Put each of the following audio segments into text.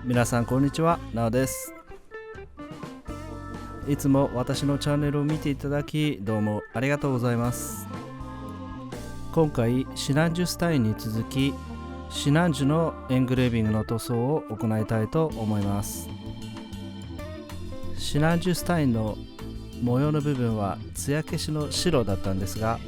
皆さんこんにちは、なおです。いつも私のチャンネルを見ていただきどうもありがとうございます。今回シナンジュスタインに続きシナンジュのエングレービングの塗装を行いたいと思います。シナンジュスタインの模様の部分は艶消しの白だったんですが、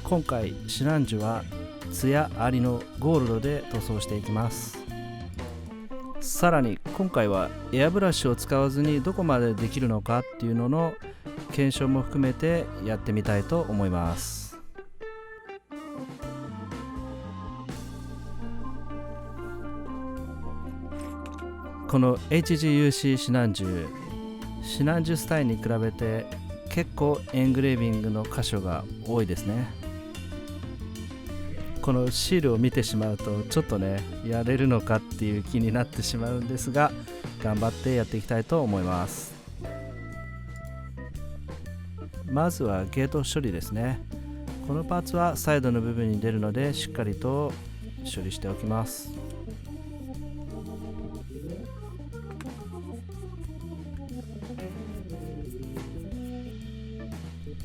今回シナンジュは艶ありのゴールドで塗装していきます。さらに今回はエアブラシを使わずにどこまでできるのかっていうのの検証も含めてやってみたいと思います。この HGUC シナンジュスタインに比べて結構エングレービングの箇所が多いですね。このシールを見てしまうとちょっとね、やれるのかっていう気になってしまうんですが、頑張ってやっていきたいと思います。まずはゲート処理ですね。このパーツはサイドの部分に出るのでしっかりと処理しておきます。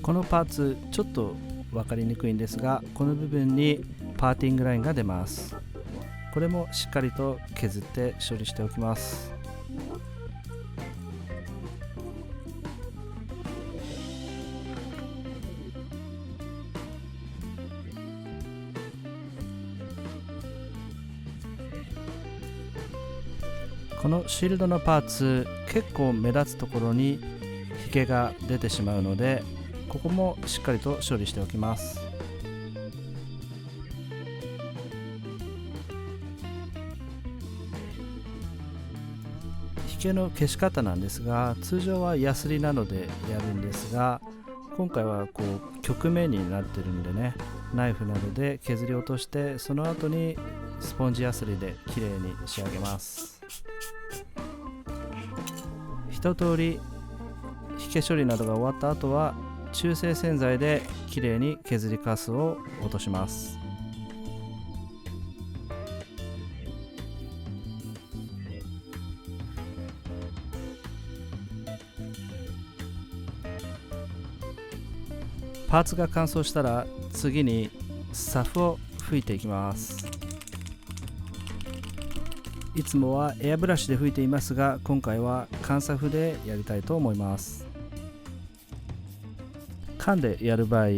このパーツちょっと分かりにくいんですが、この部分にパーティングラインが出ます。これもしっかりと削って処理しておきます。このシールドのパーツ結構目立つところにひげが出てしまうので、ここもしっかりと処理しておきます。ひげの消し方なんですが、通常はヤスリなどでやるんですが、今回はこう曲面になってるんでね、ナイフなどで削り落として、その後にスポンジヤスリできれいに仕上げます。一通りひげ処理などが終わった後は中性洗剤できれいに削りカスを落とします。パーツが乾燥したら次にサフを拭いていきます。いつもはエアブラシで拭いていますが、今回は乾サフでやりたいと思います。缶でやる場合、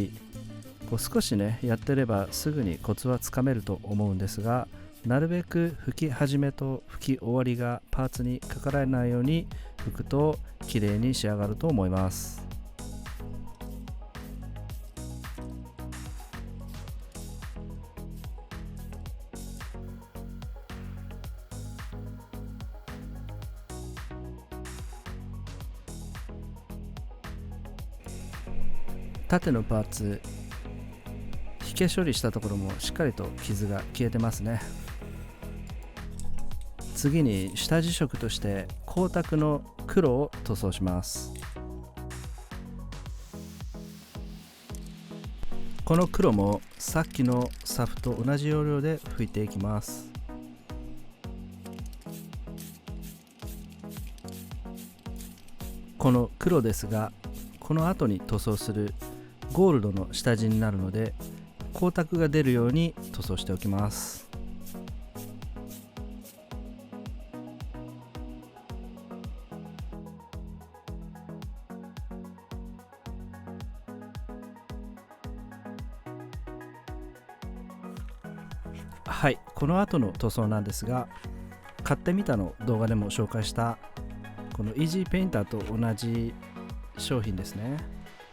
少しねやってればすぐにコツはつかめると思うんですが、なるべく拭き始めと拭き終わりがパーツにかからないように拭くときれいに仕上がると思います。縦のパーツ、ひげ処理したところもしっかりと傷が消えてますね。次に下地色として光沢の黒を塗装します。この黒もさっきのサフと同じ要領で拭いていきます。この黒ですが、この後に塗装するゴールドの下地になるので、光沢が出るように塗装しておきます。はい、この後の塗装なんですが、買ってみたの動画でも紹介したこのイージーペインターと同じ商品ですね。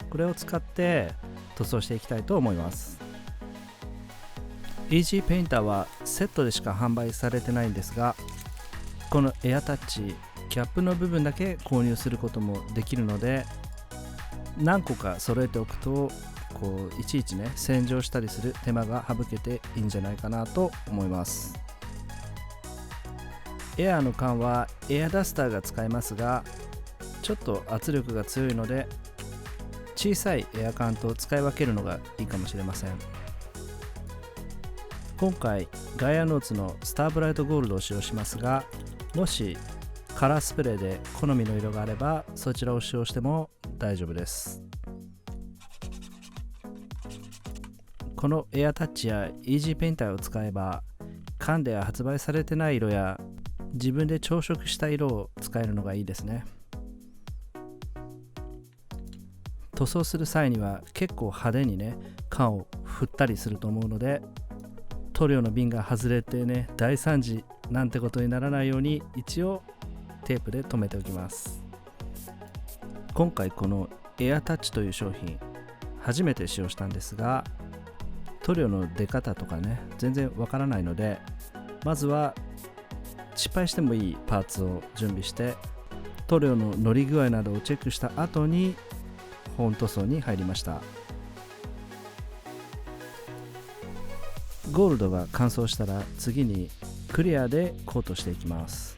これを使って塗装していきたいと思います。イージーペインターはセットでしか販売されてないんですが、このエアタッチキャップの部分だけ購入することもできるので、何個か揃えておくといちいちね洗浄したりする手間が省けていいんじゃないかなと思います。エアーの缶はエアダスターが使えますが、ちょっと圧力が強いので小さいエア缶と使い分けるのがいいかもしれません。今回ガイアノーツのスターブライトゴールドを使用しますが、もしカラースプレーで好みの色があればそちらを使用しても大丈夫です。このエアタッチやイージーペインターを使えば、缶では発売されてない色や自分で調色した色を使えるのがいいですね。塗装する際には結構派手にね、缶を振ったりすると思うので、塗料の瓶が外れてね、大惨事なんてことにならないように一応テープで留めておきます。今回このエアタッチという商品初めて使用したんですが、塗料の出方とかね全然わからないので、まずは失敗してもいいパーツを準備して塗料の乗り具合などをチェックした後に本塗装に入りました。ゴールドが乾燥したら次にクリアでコートしていきます。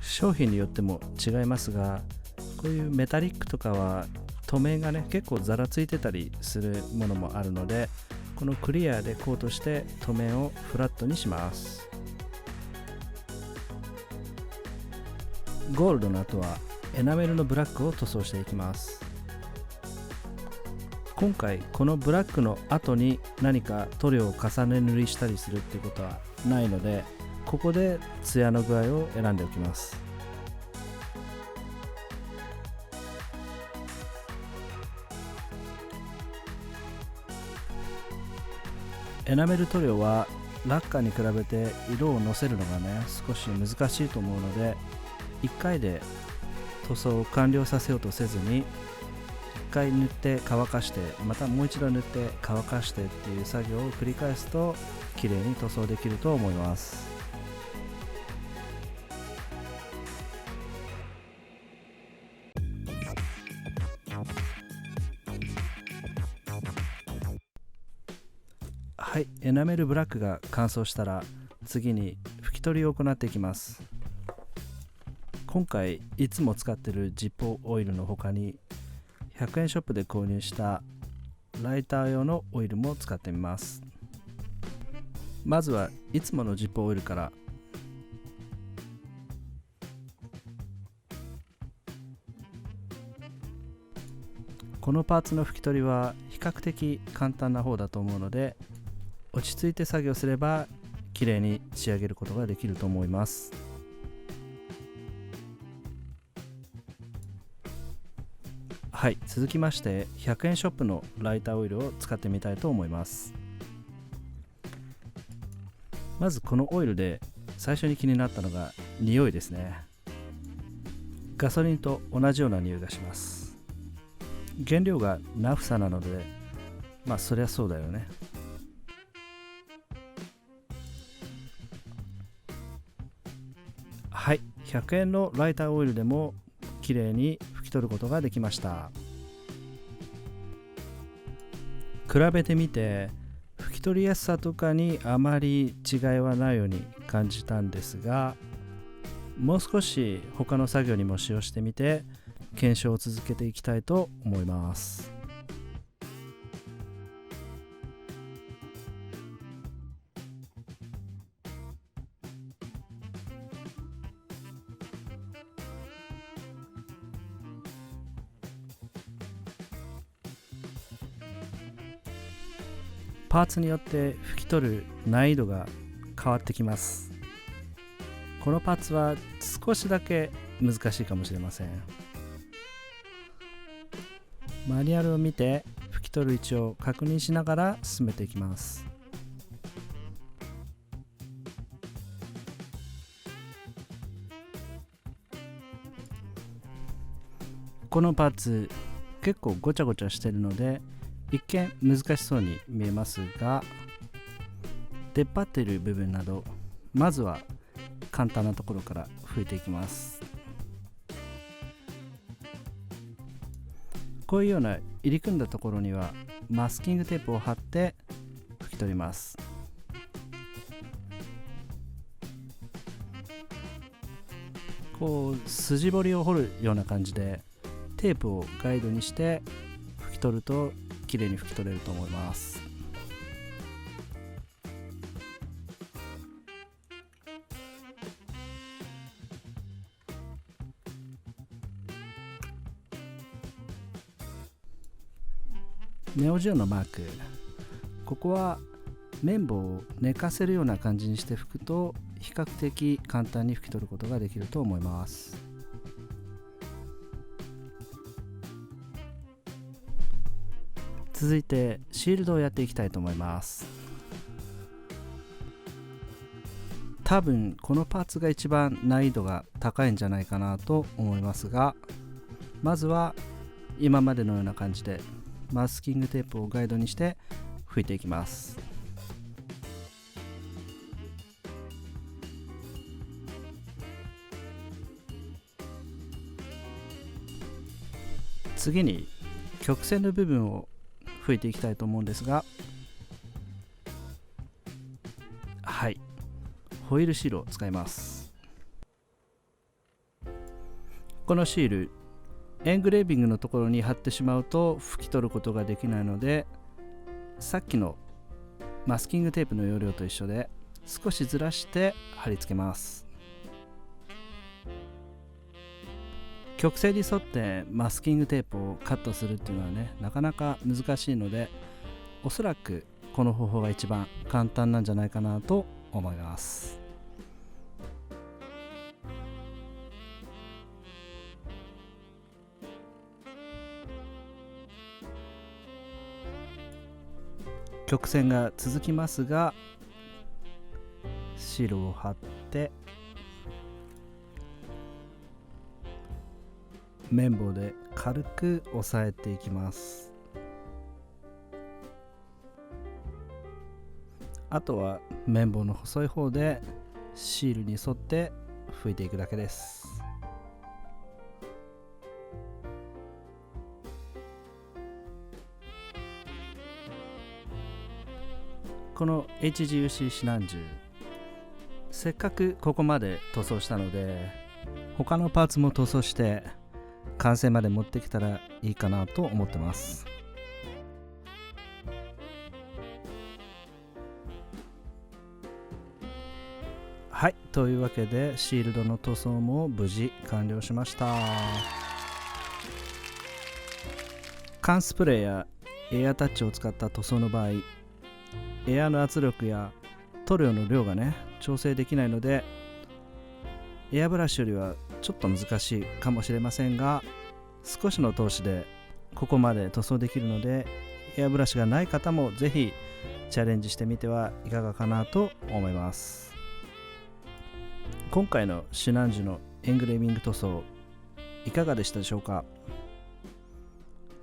商品によっても違いますが、こういうメタリックとかは塗面がね結構ザラついてたりするものもあるので、このクリアでコートして塗面をフラットにします。ゴールドの後はエナメルのブラックを塗装していきます。今回このブラックの後に何か塗料を重ね塗りしたりするっていうことはないので、ここでツヤの具合を選んでおきます。エナメル塗料はラッカーに比べて色をのせるのがね少し難しいと思うので、1回で塗装を完了させようとせずに、1回塗って乾かしてまたもう一度塗って乾かしてっていう作業を繰り返すと綺麗に塗装できると思います。はい、エナメルブラックが乾燥したら次に拭き取りを行っていきます。今回いつも使っているジッポーオイルの他に100円ショップで購入したライター用のオイルも使ってみます。まずはいつものジッポーオイルから。このパーツの拭き取りは比較的簡単な方だと思うので、落ち着いて作業すれば綺麗に仕上げることができると思います。はい、続きまして100円ショップのライターオイルを使ってみたいと思います。まずこのオイルで最初に気になったのが匂いですね。ガソリンと同じような匂いがします。原料がナフサなので、まあそりゃそうだよね。はい、100円のライターオイルでもきれいに拭き取ることができました。比べてみて拭き取りやすさとかにあまり違いはないように感じたんですが、もう少し他の作業にも使用してみて検証を続けていきたいと思います。パーツによって拭き取る難易度が変わってきます。このパーツは少しだけ難しいかもしれません。マニュアルを見て拭き取る位置を確認しながら進めていきます。このパーツ結構ごちゃごちゃしてるので一見難しそうに見えますが、出っ張っている部分などまずは簡単なところから拭いていきます。こういうような入り組んだところにはマスキングテープを貼って拭き取ります。こう筋彫りを彫るような感じでテープをガイドにして拭き取ると綺麗に拭き取れると思います。ネオジオのマーク、ここは綿棒を寝かせるような感じにして拭くと比較的簡単に拭き取ることができると思います。続いてシールドをやっていきたいと思います。多分このパーツが一番難易度が高いんじゃないかなと思いますが、まずは今までのような感じでマスキングテープをガイドにして拭いていきます。次に曲線の部分を拭いていきたいと思うんですが、はい、ホイールシールを使います。このシール、エングレービングのところに貼ってしまうと拭き取ることができないので、さっきのマスキングテープの要領と一緒で少しずらして貼り付けます。曲線に沿ってマスキングテープをカットするっていうのはね、なかなか難しいので、おそらくこの方法が一番簡単なんじゃないかなと思います。曲線が続きますが、シールを貼って綿棒で軽く押さえていきます。あとは綿棒の細い方でシールに沿って拭いていくだけです。この HGUC 指南銃、せっかくここまで塗装したので、他のパーツも塗装して完成まで持ってきたらいいかなと思ってます。はい、というわけでシールドの塗装も無事完了しました。缶スプレーやエアタッチを使った塗装の場合、エアの圧力や塗料の量がね、調整できないので、エアブラシよりはちょっと難しいかもしれませんが、少しの投資でここまで塗装できるので、エアブラシがない方もぜひチャレンジしてみてはいかがかなと思います。今回の指南樹のエングレービング塗装、いかがでしたでしょうか。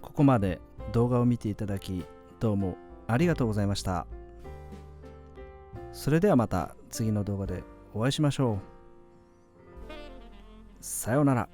ここまで動画を見ていただきどうもありがとうございました。それではまた次の動画でお会いしましょう。さようなら。